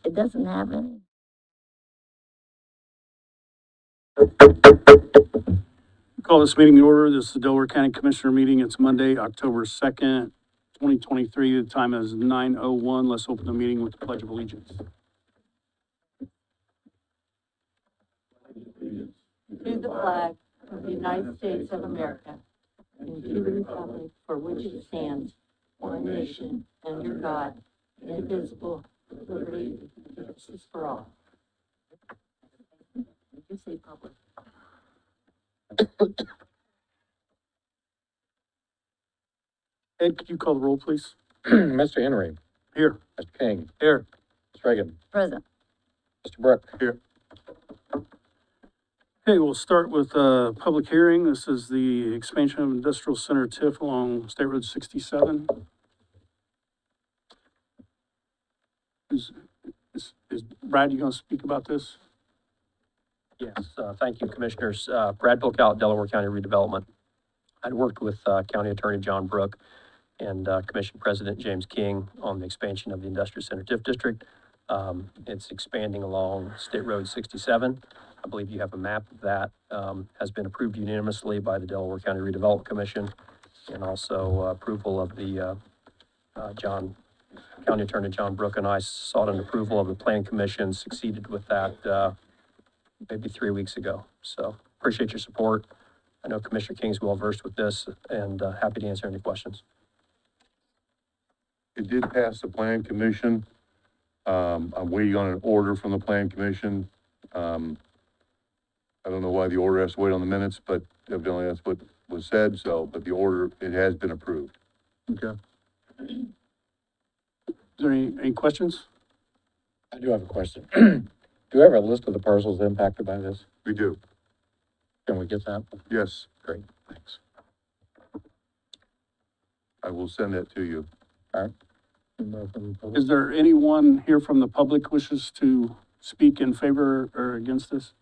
It doesn't have any. Call this meeting to order. This is the Delaware County Commissioner meeting. It's Monday, October 2nd, 2023. The time is 9:01. Let's open the meeting with the Pledge of Allegiance. To the flag of the United States of America and to the republic for which it stands, one nation, under God, indivisible, with liberty and justice for all. You say public. Ed, could you call the roll, please? Mr. Henry, Here. Mr. King, Here. Ms. Reagan, Present. Mr. Brook. Here. Okay, we'll start with a public hearing. This is the expansion of Industrial Center TIF along State Road 67. Is Brad, you gonna speak about this? Yes, thank you, Commissioners. Brad Bilkout, Delaware County Redevelopment. I'd worked with County Attorney John Brook and Commission President James King on the expansion of the Industrial Center TIF District. It's expanding along State Road 67. I believe you have a map of that. Has been approved unanimously by the Delaware County Redevelopment Commission, and also approval of the County Attorney John Brook and I sought an approval of the Plan Commission, succeeded with that maybe 3 weeks ago. So appreciate your support. I know Commissioner King's well versed with this, and happy to answer any questions. It did pass the Plan Commission. I'm waiting on an order from the Plan Commission. I don't know why the order has to wait on the minutes, but evidently that's what was said, so, but the order, it has been approved. Okay. Is there any questions? I do have a question. Do you have a list of the parcels impacted by this? We do, Can we get that? yes, Great, thanks. I will send that to you. Is there anyone here from the public wishes to speak in favor or against this?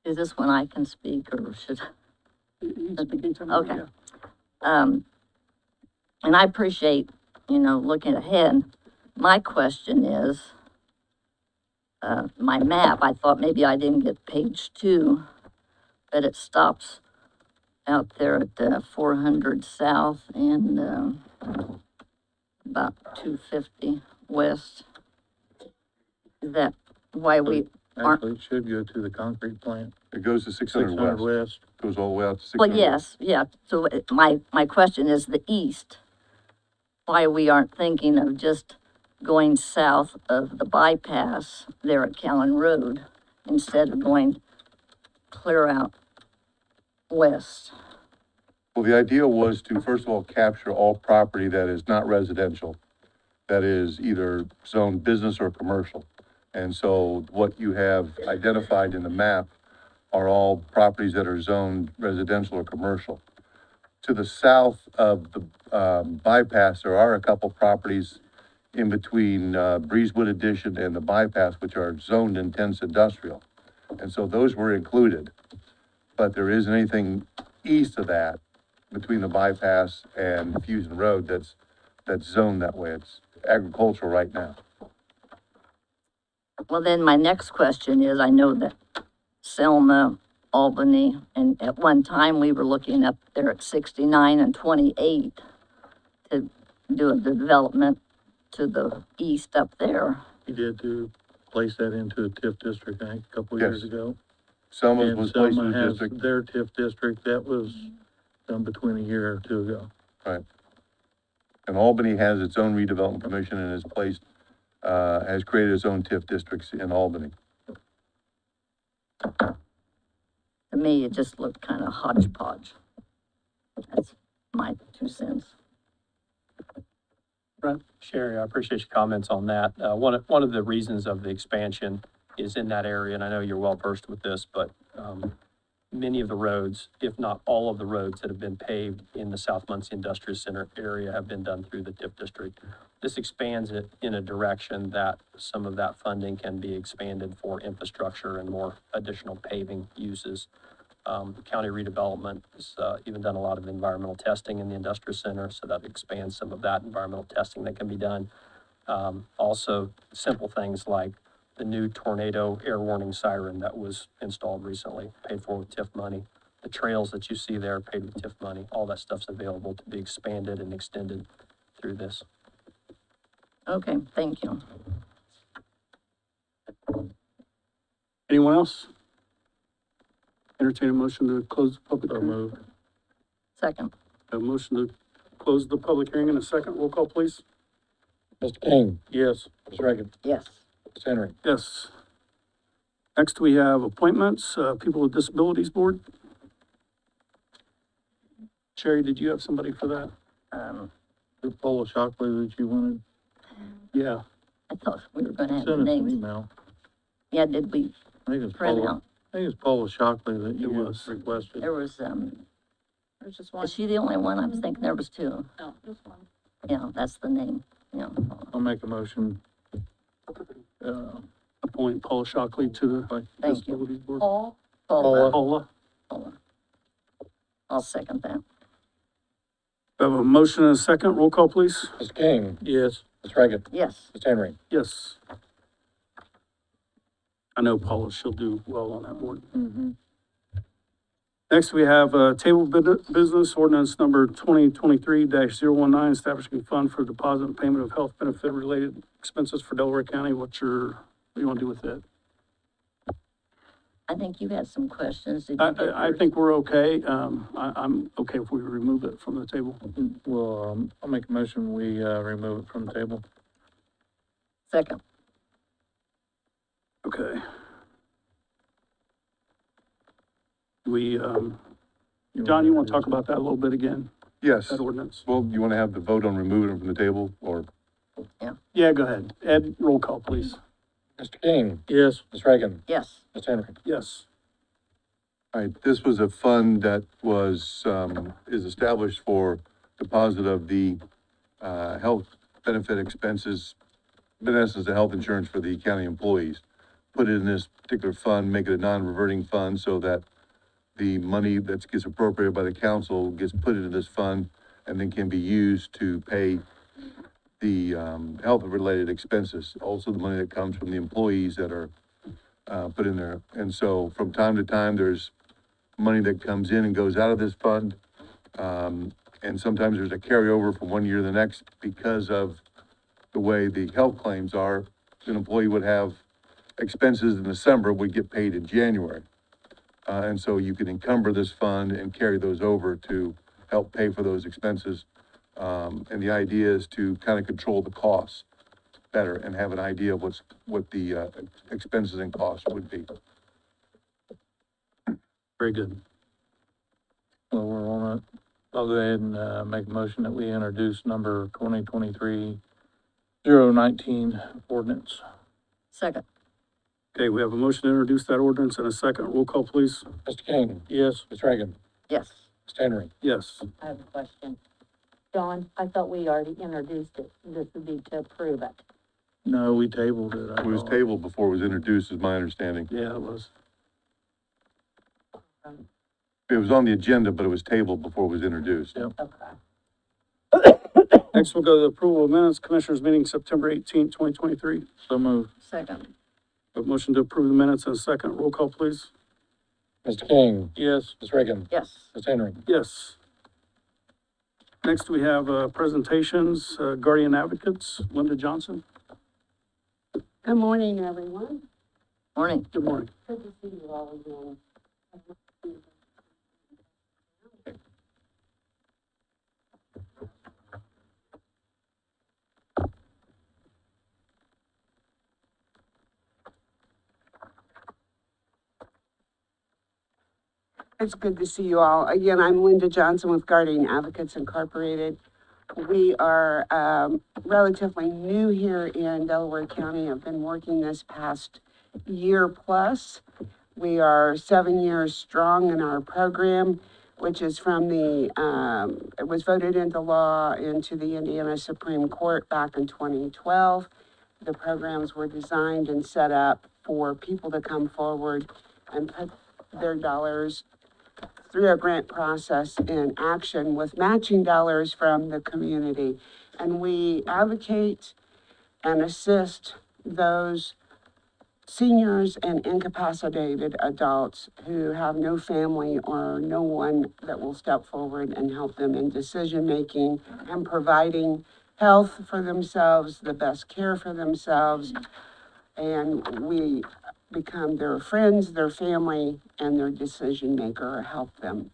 Is this when I can speak or should? You can speak anytime. Okay. Yeah. And I appreciate, looking ahead. My question is, my map, I thought maybe I didn't get page 2, but it stops out there at 400 South and about 250 West. Is that why we aren't? Actually, it should go to the concrete plant, It goes to 600 600 west, west. goes all the way out to 600. Well, yes, yeah. So my question is the east. Why we aren't thinking of just going south of the bypass there at Callan Road instead of going clear out west. Well, the idea was to, first of all, capture all property that is not residential, that is either zoned business or commercial. And so what you have identified in the map are all properties that are zoned residential or commercial. To the south of the bypass, there are a couple properties in between Breezewood Addition and the bypass, which are zoned intense industrial. And so those were included. But there isn't anything east of that, between the bypass and Fusion Road, that's zoned that way. It's agricultural right now. Well, then my next question is, I know that Selma, Albany, and at one time we were looking up there at 69 and 28 to do a development to the east up there. He did to place that into a TIF district, I think, a couple of years Yes. ago. Selma And was placed in Selma the has district, their TIF district, that was done between a year or two ago. and Albany has its own redevelopment commission and has created its own TIF districts in Albany. To me, it just looked kind of hodgepodge. That's my 2 cents. Sherry, I appreciate your comments on that. One of the reasons of the expansion is in that area, and I know you're well versed with this, but many of the roads, if not all of the roads that have been paved in the South Muncie Industrial Center area have been done through the TIF district. This expands it in a direction that some of that funding can be expanded for infrastructure and more additional paving uses. County redevelopment has even done a lot of environmental testing in the industrial center, so that expands some of that environmental testing that can be done. Also, simple things like the new tornado air warning siren that was installed recently, paid for with TIF money. The trails that you see there paid with TIF money. All that stuff's available to be expanded and extended through this. Okay, thank you. Anyone else? Entertain a motion to close the public So hearing. moved. Second, A motion to close the public hearing in a second. Roll call, please. Mr. King, Yes. Ms. Reagan, yes. Ms. Henry. Yes. Next, we have appointments, People with Disabilities Board. Sherry, did you have somebody for that? The Paula Shockley that you wanted, Yeah, I thought we were gonna have send us an names. email. Yeah, did we I think it's print Paula, out? I think it's Paula Shockley that you It was. requested. There was, There's just one. is she the only one? I was thinking there was two. No, just one. Yeah, that's the name, yeah. I'll make a motion. appoint Paula Shockley to the Thank you. Disabilities Board. Paul? Paula. Paula, Paula. I'll second that. we have a motion and a second. Roll call, please. Mr. King, Yes. Ms. Reagan, Yes, Ms. Henry. Yes. I know Paula, she'll do well on that board. Mm-hmm. Next, we have, table business ordinance number 2023-019, establishing fund for deposit and payment of health benefit related expenses for Delaware County. What do you want to do with that? I think you had some questions. Did you get I yours? think we're okay. I'm okay if we remove it from the table. Well, I'll make a motion, we, remove it from the table. Second, Okay. We, John, you want to talk about that a little bit again, Yes. that ordinance? Well, you want to have the vote on removing it from the table, or? Yeah, go ahead. Ed, roll call, please. Mr. King, Yes. Ms. Reagan, yes. Ms. Henry. Yes. All right, this was a fund that was, is established for deposit of the, health benefit expenses, in essence, the health insurance for the county employees. Put it in this particular fund, make it a non-reverting fund so that the money that gets appropriated by the council gets put into this fund and then can be used to pay the, health-related expenses. Also, the money that comes from the employees that are, put in there. And so from time to time, there's money that comes in and goes out of this fund. And sometimes there's a carryover from one year to the next because of the way the health claims are. An employee would have expenses in December, would get paid in January. And so you can encumber this fund and carry those over to help pay for those expenses. And the idea is to kind of control the costs better and have an idea of what the, expenses and costs would be. Very good. Well, we're on it. I'll go ahead and, make a motion that we introduce number 2023-019 ordinance. Second, Okay, we have a motion to introduce that ordinance in a second. Roll call, please. Mr. King, Yes. Ms. Reagan, yes. Ms. Henry. Yes. I have a question. Dawn, I thought we already introduced it. This would be to approve it. No, we tabled it. I It was thought. tabled before it was introduced, is my understanding. Yeah, it was. It was on the agenda, but it was tabled before it was introduced. Yep. Okay. Next, we'll go to the approval of minutes, Commissioners meeting September 18th, 2023. So moved. Second, A motion to approve the minutes in a second. Roll call, please. Mr. King, Yes. Ms. Reagan, yes. Ms. Henry. Yes. Next, we have, presentations, Guardian Advocates, Linda Johnson. Good morning, everyone. Morning. Good morning. Good to see you all again. It's good to see you all. Again, I'm Linda Johnson with Guardian Advocates Incorporated. We are relatively new here in Delaware County. I've been working this past year plus. We are 7 years strong in our program, which is from the, it was voted into law into the Indiana Supreme Court back in 2012. The programs were designed and set up for people to come forward and put their dollars through a grant process in action with matching dollars from the community. And we advocate and assist those seniors and incapacitated adults who have no family or no one that will step forward and help them in decision-making and providing health for themselves, the best care for themselves. And we become their friends, their family, and their decision maker, or help them.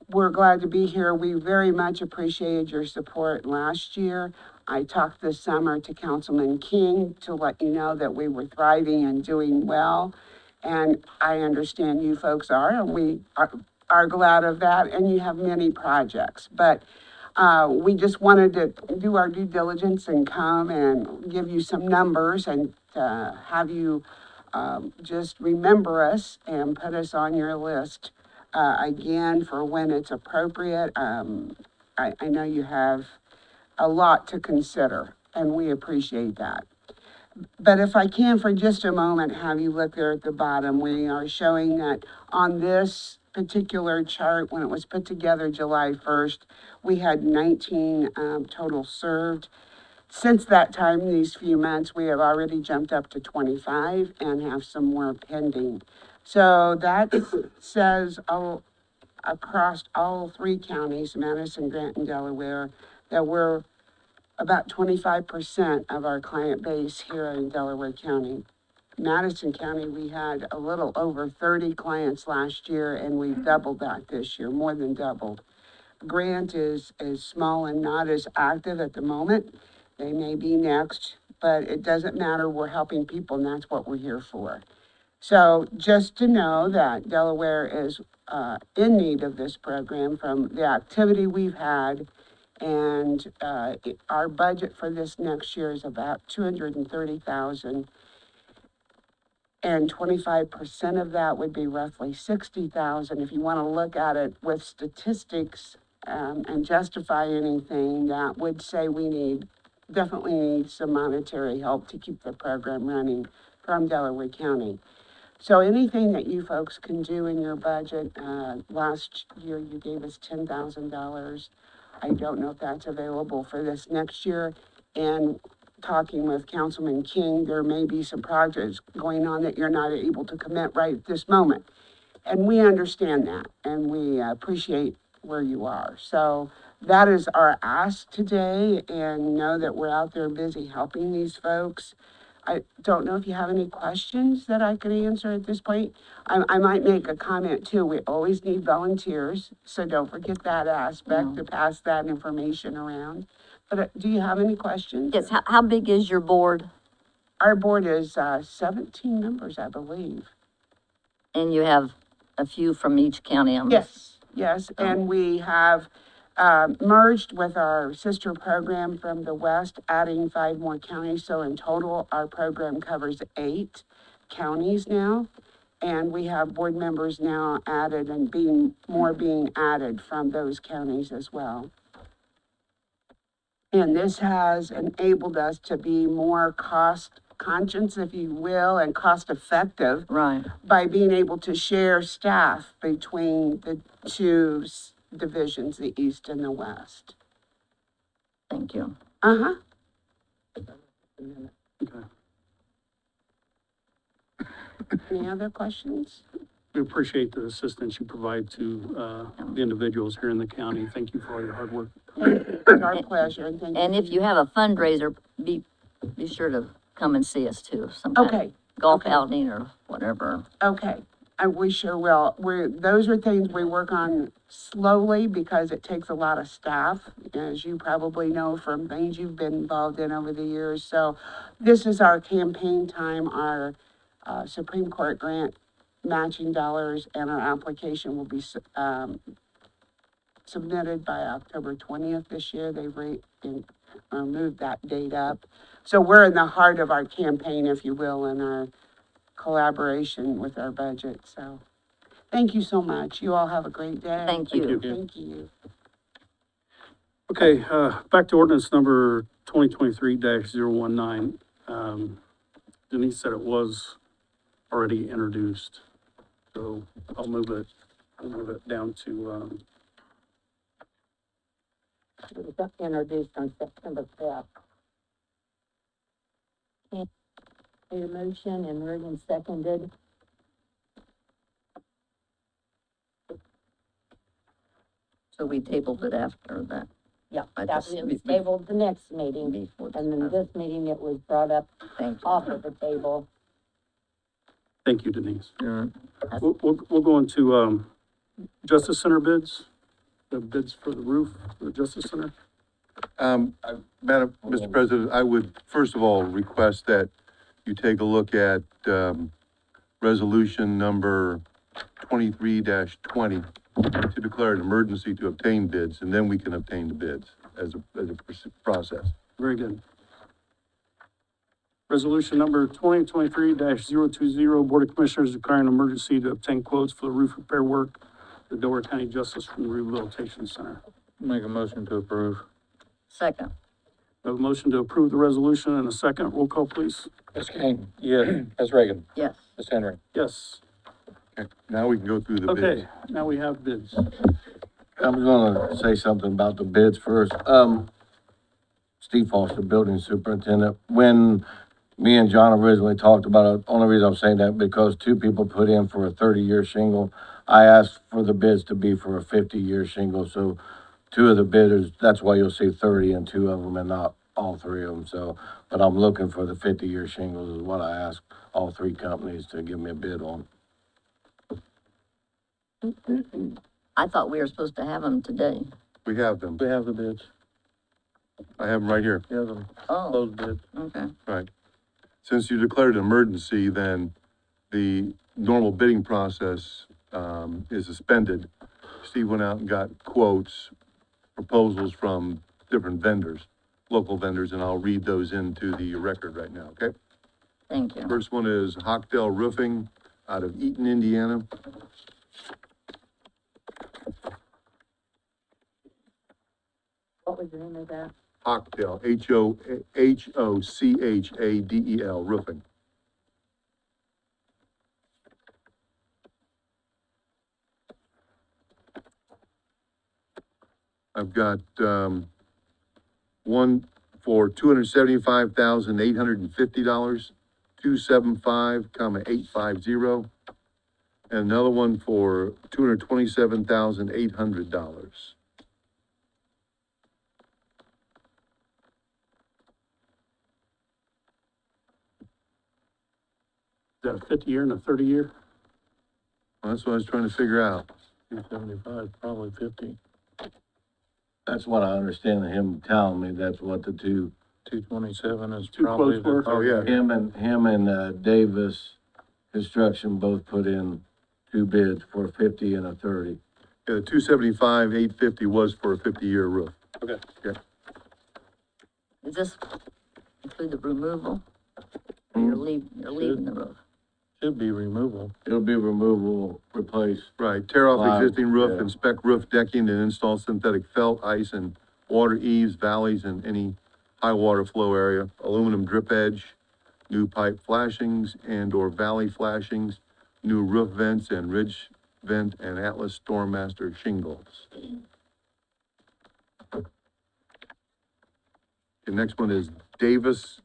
We're glad to be here. We very much appreciated your support last year. I talked this summer to Councilman King to let you know that we were thriving and doing well. And I understand you folks are, and we are glad of that, and you have many projects. But we just wanted to do our due diligence and come and give you some numbers and have you just remember us and put us on your list again for when it's appropriate. I know you have a lot to consider, and we appreciate that. But if I can, for just a moment, have you look there at the bottom, we are showing that on this particular chart, when it was put together July 1st, we had 19 total served. Since that time, these few months, we have already jumped up to 25 and have some more pending. So that says across all three counties, Madison, Grant, and Delaware, that we're about 25% of our client base here in Delaware County. Madison County, we had a little over 30 clients last year, and we've doubled that this year, more than doubled. Grant is small and not as active at the moment. They may be next, but it doesn't matter. We're helping people, and that's what we're here for. So just to know that Delaware is in need of this program from the activity we've had. And our budget for this next year is about $230,000. And 25% of that would be roughly $60,000. If you want to look at it with statistics and justify anything, that would say we definitely need some monetary help to keep the program running from Delaware County. So anything that you folks can do in your budget, last year you gave us $10,000. I don't know if that's available for this next year. And talking with Councilman King, there may be some projects going on that you're not able to commit right at this moment. And we understand that, and we appreciate where you are. So that is our ask today, and know that we're out there busy helping these folks. I don't know if you have any questions that I could answer at this point. I might make a comment too. We always need volunteers, so don't forget that aspect to pass that information around. But do you have any questions? Yes, how big is your board? Our board is 17 members, I believe. And you have a few from each county? Yes, and we have merged with our sister program from the west, adding 5 more counties. So in total, our program covers 8 counties now. And we have board members now added and being added from those counties as well. And this has enabled us to be more cost conscious, if you will, and cost effective Right. by being able to share staff between the two divisions, the east and the west. Thank you. Uh-huh. Okay. Any other questions? We appreciate the assistance you provide to the individuals here in the county. Thank you for all your hard work. It's our pleasure, and thank you. And if you have a fundraiser, be sure to come and see us too sometime. Okay, Golf okay. outing or whatever. okay. We sure will. Those are things we work on slowly because it takes a lot of staff, as you probably know from things you've been involved in over the years. So this is our campaign time, our Supreme Court grant matching dollars, and our application will be submitted by October 20th this year. They've moved that date up. So we're in the heart of our campaign, if you will, and our collaboration with our budget. So thank you so much. You all have a great day. Thank Thank you. you. Thank you. Okay, back to ordinance number 2023-019. Denise said it was already introduced, so I'll move it down to, It was introduced on September 5th. Made a motion and Reagan seconded. So we tabled it after that. Yeah, I that just- was tabled the next meeting, Before and then this. this meeting it was brought up Thank you. off of the table. Thank you, Denise. Yeah, We'll go into, Justice Center bids, the bids for the roof for the Justice Center. Madam, Mr. President, I would first of all request that you take a look at, resolution number 23-20 to declare an emergency to obtain bids, and then we can obtain the bids as a process. Very good. Resolution number 2023-020, Board of Commissioners declaring an emergency to obtain quotes for the roof repair work at the Delaware County Justice and Rehabilitation Center. make a motion to approve. Second, We have a motion to approve the resolution and a second. Roll call, please. Ms. King, Yes, Ms. Reagan, yes. Ms. Henry. Yes. Okay, now we can go through the bids. Okay, now we have bids. I'm gonna say something about the bids first. Steve Foster, Building Superintendent, when me and John originally talked about it, only reason I'm saying that because two people put in for a 30-year shingle. I asked for the bids to be for a 50-year shingle, so two of the bidders, that's why you'll see 30 in two of them and not all three of them, so. But I'm looking for the 50-year shingles is what I asked all three companies to give me a bid on. I thought we were supposed to have them today. We have them. we have the bids, I have them right here. we have them, Oh, closed bids. okay. Right. Since you declared an emergency, then the normal bidding process, is suspended. Steve went out and got quotes, proposals from different vendors, local vendors, and I'll read those into the record right now, okay? Thank you. First one is Hockdale Roofing out of Eaton, Indiana. What was the name of that? Hockdale, Hochadel Roofing. I've got, one for $275,850, 275, comma, 850. And another one for $227,800. Is that a 50-year and a 30-year? Well, that's what I was trying to figure out. 275, probably 50, That's what I understand him telling me, that's what the two, 227 is Two probably. quotes were? Oh, yeah. him and Davis Construction both put in two bids for a 50 and a 30. Yeah, the 275, 850 was for a 50-year roof. Okay. Does this include the removal? Or you're leaving the roof? Should be removal. It'll be removal, replace. Right, tear off Wow, existing roof, yeah. inspect roof decking, and install synthetic felt, ice, and water eaves, valleys, and any high water flow area, aluminum drip edge, new pipe flashings and/or valley flashings, new roof vents and ridge vent and Atlas Stormmaster shingles. The next one is Davis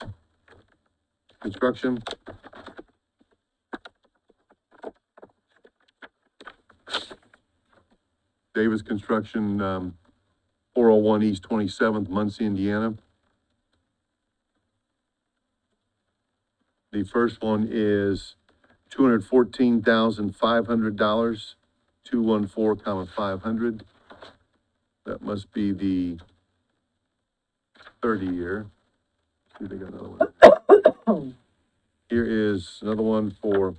Construction. Davis Construction, 401 East 27th, Muncie, Indiana. The first one is $214,500, 214, comma, 500. That must be the 30-year. See if they got another one. Here is another one for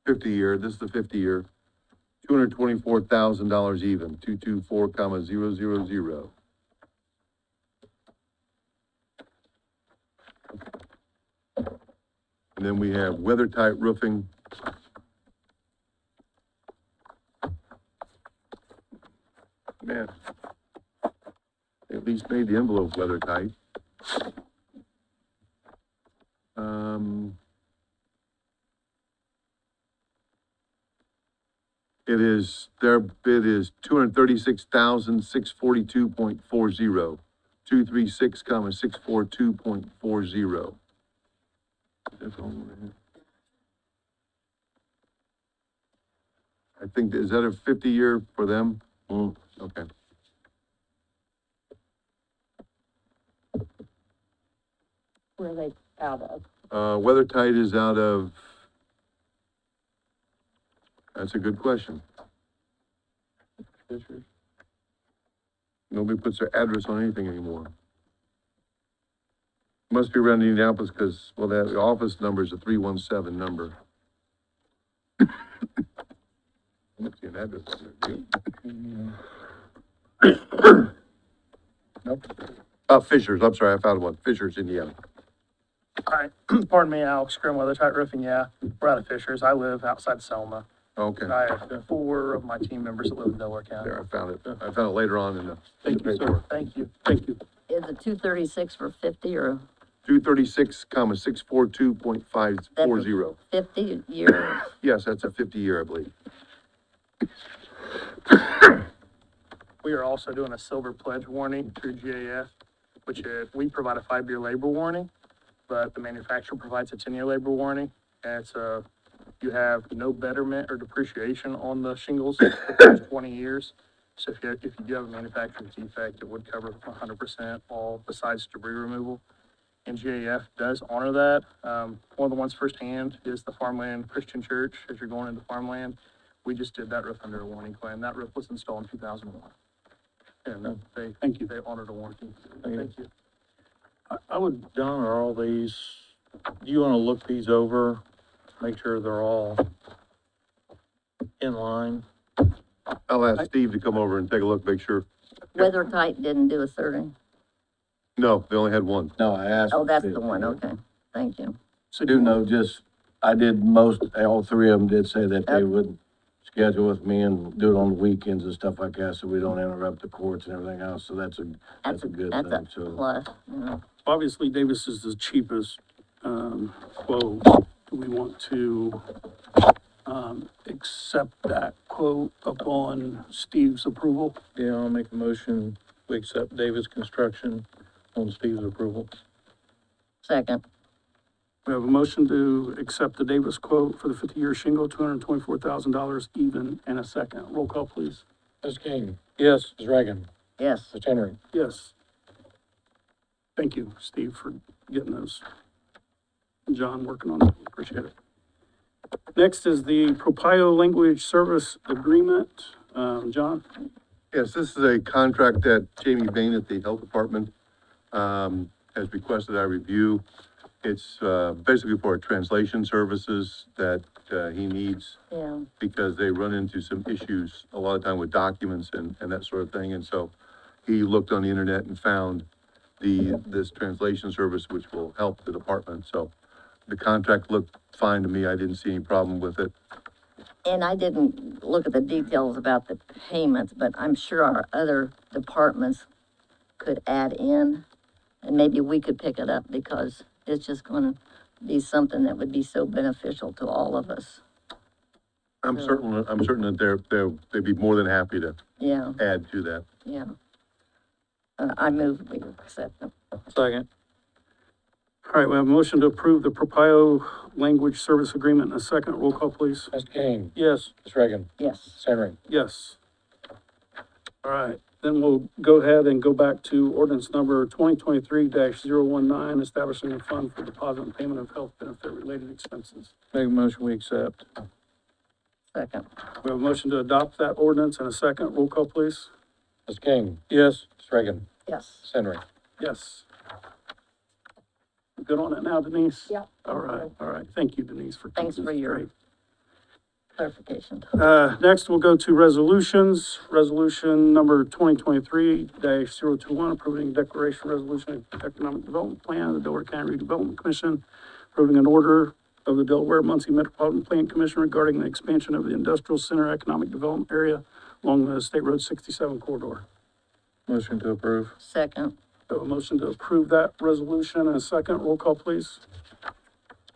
50-year, this is the 50-year, $224,000 even, 224, comma, 000. And then we have WeatherTight Roofing. Man, they at least made the envelope WeatherTight. It is, their bid is $236,642.40, 236, 642.40. I think, is that a 50-year for them? Okay. Where are they out of? WeatherTight is out of, that's a good question. Nobody puts their address on anything anymore. Must be around Indianapolis, because, well, the office number is a 317 number. I don't see an address on there, do you? Nope. Fishers, I'm sorry, I found one, Fishers, Indiana. Hi, pardon me, Alex Grimm, WeatherTight Roofing, yeah, we're out of Fishers, I live outside Selma. Okay, I have 4 of my team members that live in Delaware County. there, I found it later on in the Thank you, sir. paperwork. Thank you. Thank you. Is it 236 for 50 or 236, 642.540. 50 years? Yes, that's a 50-year, I believe. We are also doing a silver pledge warning through GAF, which we provide a 5-year labor warning, but the manufacturer provides a 10-year labor warning. And it's you have no betterment or depreciation on the shingles for the first 20 years. So if you do have a manufacturer's defect, it would cover 100% all besides debris removal. And GAF does honor that. One of the ones firsthand is the Farmland Christian Church. As you're going into farmland, we just did that roof under a warning claim. That roof was installed in 2001. And Thank you. they honored a warranty. Thank you. Thank you. I would, John, are all these, do you wanna look these over, make sure they're all in line? I'll ask Steve to come over and take a look, make sure. WeatherTight didn't do a survey? No, they only had one. No, I asked. Oh, that's the one, okay. Thank you. I do know, I did all 3 of them did say that they Okay. would schedule with me and do it on the weekends and stuff like that, so we don't interrupt the courts and everything else, so that's a good That's a thing, so. plus, you know. Obviously, Davis is the cheapest, quote. Do we want to, accept that quote upon Steve's approval? Yeah, I'll make a motion, we accept Davis Construction on Steve's approval. Second, We have a motion to accept the Davis quote for the 50-year shingle, $224,000 even, and a second. Roll call, please. Mr. King, Yes. Ms. Reagan, yes. Mr. Henry. Yes. Thank you, Steve, for getting those. John, working on it, appreciate it. Next is the Propio Language Service Agreement. John? Yes, this is a contract that Jamie Bain at the Health Department, has requested I review. It's, basically for translation services that, he needs Yeah, because they run into some issues a lot of time with documents and that sort of thing. And so he looked on the internet and found this translation service, which will help the department. So the contract looked fine to me. I didn't see any problem with it. and I didn't look at the details about the payments, but I'm sure our other departments could add in, and maybe we could pick it up because it's just gonna be something that would be so beneficial to all of us. I'm certain that they'd be more than happy to Yeah, add to that. yeah. I move we accept them. Second. All right, we have a motion to approve the Propio Language Service Agreement in a second. Roll call, please. Mr. King, Yes. Ms. Reagan, Yes, Ms. Henry. Yes. All right, then we'll go ahead and go back to ordinance number 2023-019, establishing a fund for deposit and payment of health benefit-related expenses. Make a motion, we accept. second, We have a motion to adopt that ordinance in a second. Roll call, please. Mr. King, Yes. Ms. Reagan, yes. Ms. Henry. Yes. Good on it now, Denise? Yeah. All right. Thank you, Denise, for keeping Thanks for this your- straight. Clarification. Next, we'll go to resolutions. Resolution number 2023-021, approving declaration resolution of economic development plan of the Delaware County Redevelopment Commission, approving an order of the Delaware Muncie Metropolitan Plan Commission regarding the expansion of the industrial center economic development area along the State Road 67 corridor. Motion to approve. Second, We have a motion to approve that resolution and a second. Roll call, please.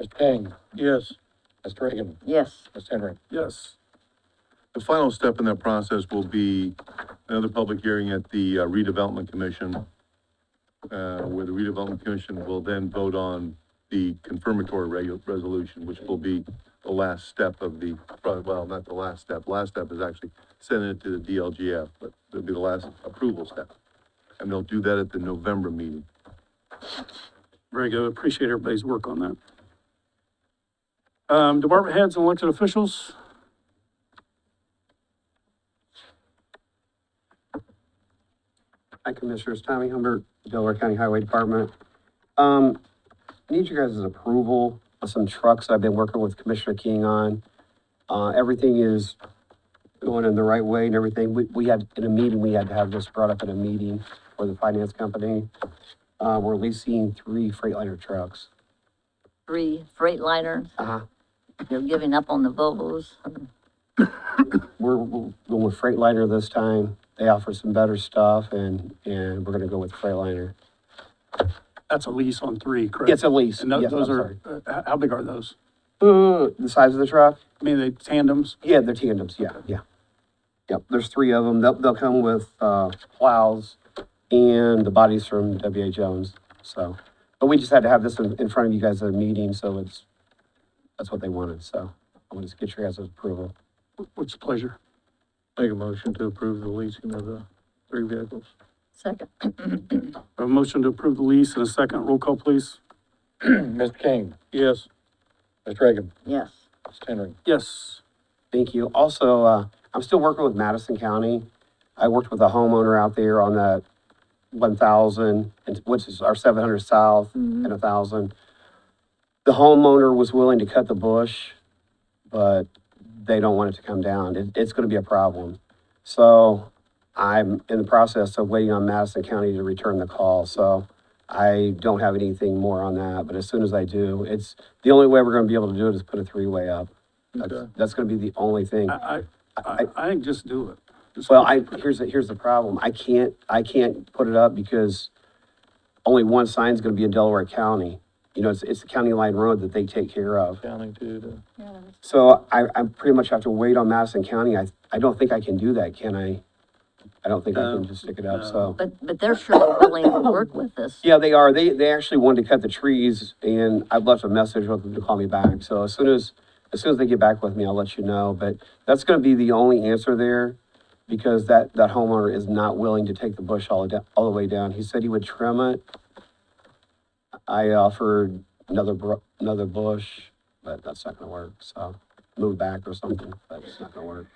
Mr. King, Yes. Mr. Reagan, yes. Ms. Henry. Yes. The final step in that process will be another public hearing at the redevelopment commission. where the redevelopment commission will then vote on the confirmatory resolution, which will be the last step of the, well, not the last step. Last step is actually sending it to the DLGF, but it'll be the last approval step. And they'll do that at the November meeting. Very good. Appreciate everybody's work on that. Department heads and elected officials. Hi, Commissioners. Tommy Humbert, Delaware County Highway Department. Need you guys' approval of some trucks I've been working with Commissioner King on. Everything is going in the right way and everything. We had, in a meeting, we had to have this brought up in a meeting for the finance company. We're leasing 3 Freightliner trucks. 3 Freightliners. Uh-huh. You're giving up on the Volvos. We're going with Freightliner this time. They offer some better stuff and we're gonna go with Freightliner. That's a lease on 3, correct? It's a lease. And Yes, those I'm are, how big are those? sorry. The size of the truck? I mean, they tandems? Yeah, they're tandems, yeah. Yep, there's 3 of them. They'll come with, plows and the bodies from W.A. Jones, so. But we just had to have this in front of you guys at a meeting, so that's what they wanted, so I want to get your guys' approval. What's the pleasure? Make a motion to approve the leasing of the 3 vehicles. Second. A motion to approve the lease and a second. Roll call, please. Mr. King, Yes. Mr. Reagan, Yes. Mr. Henry. Yes. Thank you. Also, I'm still working with Madison County. I worked with a homeowner out there on that 1,000, which is our 700 south and 1,000. The homeowner was willing to cut the bush, but they don't want it to come down. It's gonna be a problem. So I'm in the process of waiting on Madison County to return the call, so I don't have anything more on that, but as soon as I do, it's, the only way we're gonna be able to do it is put a 3-way up. That's gonna be the only thing. I think just do it. Just Well, put- here's the problem. I can't put it up because only one sign's gonna be in Delaware County. You know, it's the county line road that they take care of. County to So I pretty much have to wait on Madison County. I don't think I can do that, can I? I don't think I can just stick it up, so. But they're surely willing to work with us. Yeah, they are. They actually wanted to cut the trees and I've left a message with them to call me back. So as soon as they get back with me, I'll let you know. But that's gonna be the only answer there because that homeowner is not willing to take the bush all the way down. He said he would trim it. I offered another bush, but that's not gonna work. So move back or something, but it's not gonna work.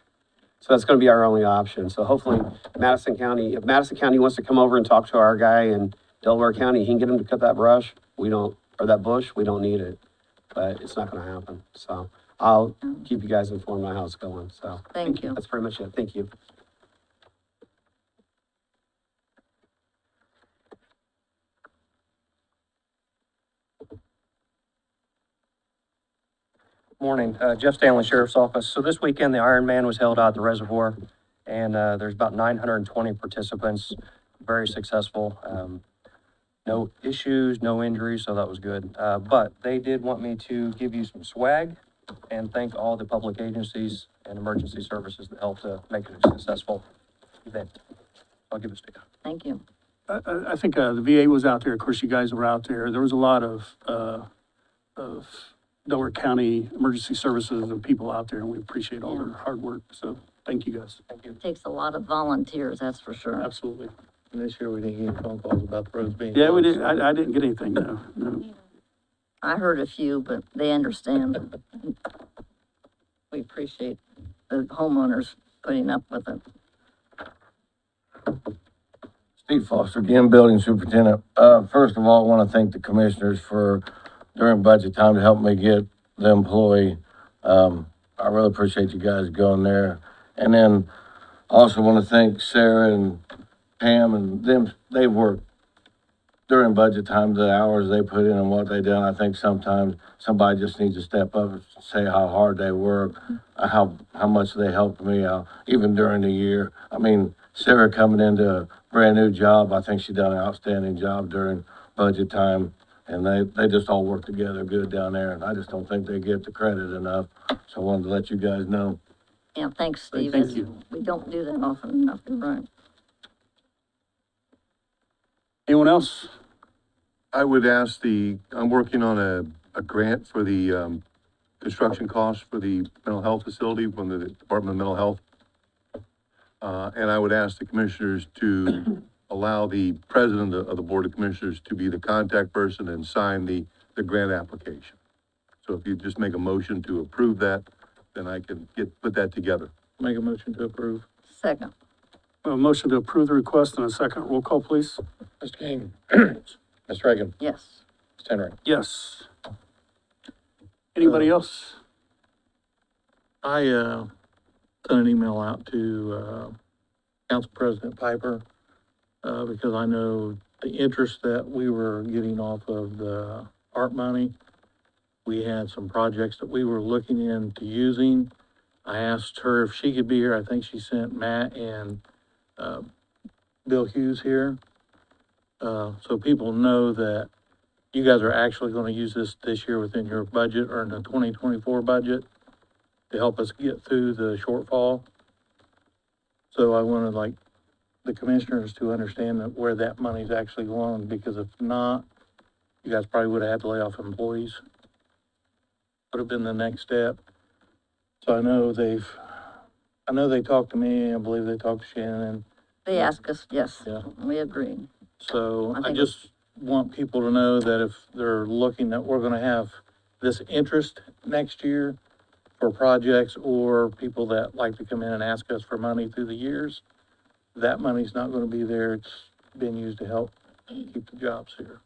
So that's gonna be our only option. So hopefully Madison County, if Madison County wants to come over and talk to our guy in Delaware County, he can get him to cut that brush. We don't need it, but it's not gonna happen. So I'll keep you guys informed on how it's going. So Thank you. that's pretty much it. Thank you. Morning, Jeff Stanley, Sheriff's Office. So this weekend, the Ironman was held out at the reservoir, and there's about 920 participants, very successful. No issues, no injuries, so that was good. But they did want me to give you some swag and thank all the public agencies and emergency services that helped to make it a successful event. I'll give this to you. Thank you. I think, the VA was out there. Of course, you guys were out there. There was a lot of Delaware County Emergency Services and people out there, and we appreciate all their hard work. So thank you guys. Thank you. It takes a lot of volunteers, that's for sure. Absolutely. And this year we didn't get any phone calls about the roads being. Yeah, we closed. didn't, I didn't get anything, no. I heard a few, but they understand. We appreciate the homeowners putting up with it. Steve Foster, again, Building Superintendent. First of all, I want to thank the commissioners for, during budget time, to help me get the employee. I really appreciate you guys going there. And then I also want to thank Sarah and Pam and them. They've worked during budget time, the hours they put in and what they done. I think sometimes somebody just needs to step up and say how hard they work, how much they helped me out, even during the year. I mean, Sarah coming into a brand new job, I think she done an outstanding job during budget time. And they just all work together good down there. And I just don't think they get the credit enough. So I wanted to let you guys know. Yeah, thanks, Steve. Thank you. We don't do that often enough, you're right. Anyone else? I would ask I'm working on a grant for the, construction costs for the mental health facility from the Department of Mental Health. And I would ask the commissioners to allow the president of the Board of Commissioners to be the contact person and sign the grant application. So if you just make a motion to approve that, then I can put that together. Make a motion to approve. Second, We have a motion to approve the request and a second. Roll call, please. Mr. King, Mr. Reagan, yes. Mr. Henry. Yes. Anybody else? I, sent an email out to, Council President Piper, because I know the interest that we were getting off of the ARP money. We had some projects that we were looking into using. I asked her if she could be here. I think she sent Matt and, Bill Hughes here. So people know that you guys are actually gonna use this year within your budget or in the 2024 budget to help us get through the shortfall. So I wanted like the commissioners to understand that where that money's actually going, because if not, you guys probably would have had to lay off employees. Would have been the next step. So I know they talked to me, I believe they talked to Shannon. They ask us, yes, Yeah. we agree. So I I think just want people to know that if they're looking that we're gonna have this interest next year for projects or people that like to come in and ask us for money through the years, that money's not gonna be there. It's being used to help keep the jobs here.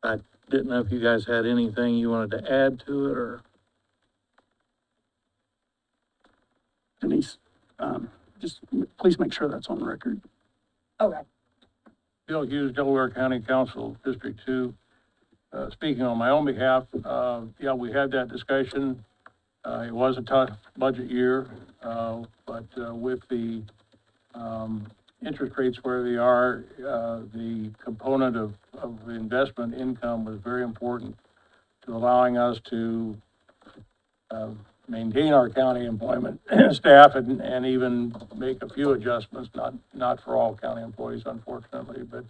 I didn't know if you guys had anything you wanted to add to it or. Denise, just please make sure that's on the record. Bill Hughes, Delaware County Council, District Two. Speaking on my own behalf, yeah, we had that discussion. It was a tough budget year, but with the interest rates where they are, the component of investment income was very important to allowing us to maintain our county employment staff and even make a few adjustments, not for all county employees, unfortunately, but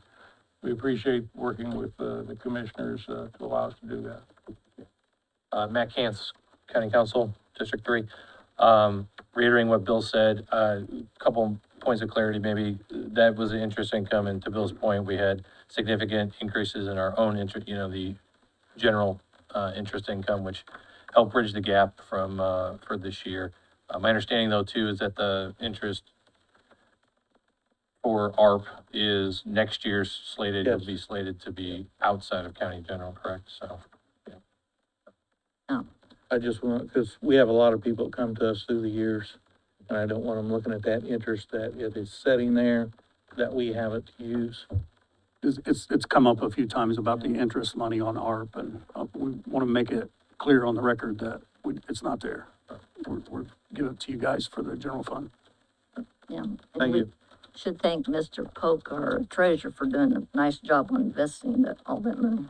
we appreciate working with the commissioners to allow us to do that. Matt Cantz, County Council, District Three. Reiterating what Bill said, a couple points of clarity, maybe. That was the interest income, and to Bill's point, we had significant increases in our own interest, the general, interest income, which helped bridge the gap from, for this year. My understanding though too is that the interest for ARP is next year's slated, Yes. will be slated to be outside of county general, correct? So, I just want, because we have a lot of people that come to us through the years, and I don't want them looking at that interest that it is sitting there, that we have it to use. It's come up a few times about the interest money on ARP, and we want to make it clear on the record that it's not there. We're giving it to you guys for the general fund. Yeah. and Thank we you. Should thank Mr. Polk, our treasurer, for doing a nice job on investing all that money.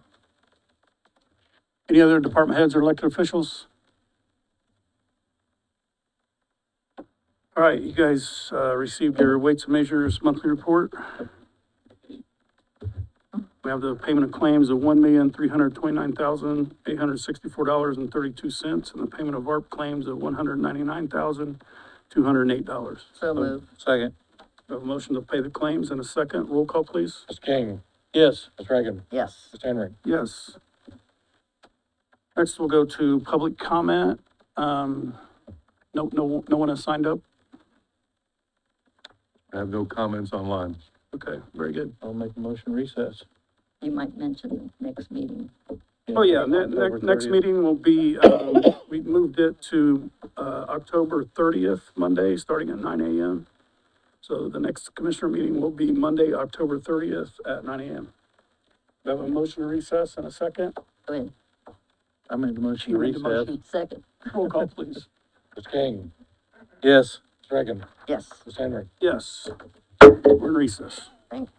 Any other department heads or elected officials? All right, you guys received your weights and measures monthly report. We have the payment of claims of $1,329,864.32, and the payment of ARP claims of $199,208. So move. Second. We have a motion to pay the claims and a second. Roll call, please. Mr. King, Yes. Mr. Reagan, Yes. Mr. Henry. Yes. Next, we'll go to public comment. No one has signed up? I have no comments online. Okay, very good. I'll make a motion recess. You might mention the next meeting. Oh, yeah, October next 30th. meeting will be, we moved it to, October 30th, Monday, starting at 9 a.m. So the next commissioner meeting will be Monday, October 30th at 9 a.m. We have a motion to recess in a second. Go ahead. I made the motion You to made the recess. motion. Second. Roll call, please. Mr. King, Yes. Mr. Reagan, Yes. Mr. Henry. Yes. We're in recess. Thank you.